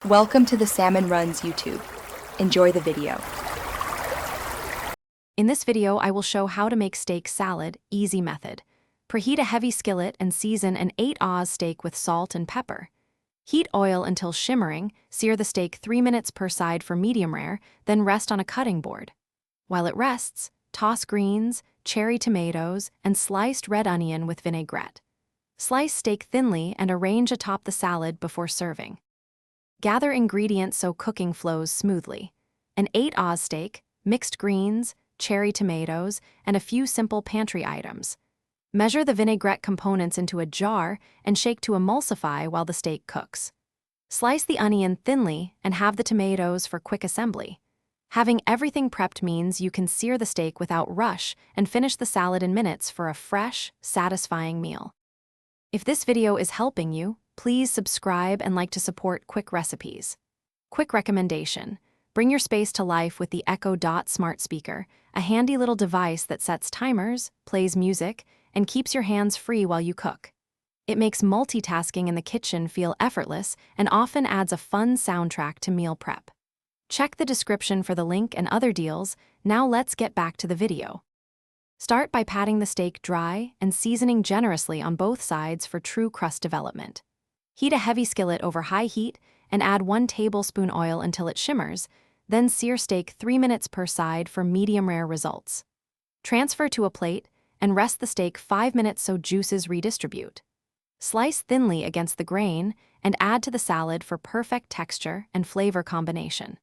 Welcome to the Salmon Runs YouTube. Enjoy the video. In this video, I will show how to make steak salad, easy method. Preheat a heavy skillet and season an 8 Oz steak with salt and pepper. Heat oil until shimmering, sear the steak 3 minutes per side for medium rare, then rest on a cutting board. While it rests, toss greens, cherry tomatoes, and sliced red onion with vinaigrette. Slice steak thinly and arrange atop the salad before serving. Gather ingredients so cooking flows smoothly. An 8 Oz steak, mixed greens, cherry tomatoes, and a few simple pantry items. Measure the vinaigrette components into a jar and shake to emulsify while the steak cooks. Slice the onion thinly and have the tomatoes for quick assembly. Having everything prepped means you can sear the steak without rush and finish the salad in minutes for a fresh, satisfying meal. If this video is helping you, please subscribe and like to support quick recipes. Quick recommendation: bring your space to life with the Echo Dot smart speaker, a handy little device that sets timers, plays music, and keeps your hands free while you cook. It makes multitasking in the kitchen feel effortless and often adds a fun soundtrack to meal prep. Check the description for the link and other deals. Now let's get back to the video. Start by patting the steak dry and seasoning generously on both sides for true crust development. Heat a heavy skillet over high heat and add 1 tablespoon oil until it shimmers, then sear steak 3 minutes per side for medium rare results. Transfer to a plate and rest the steak 5 minutes so juices redistribute. Slice thinly against the grain and add to the salad for perfect texture and flavor combination.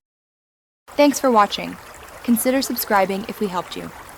Thanks for watching. Consider subscribing if we helped you.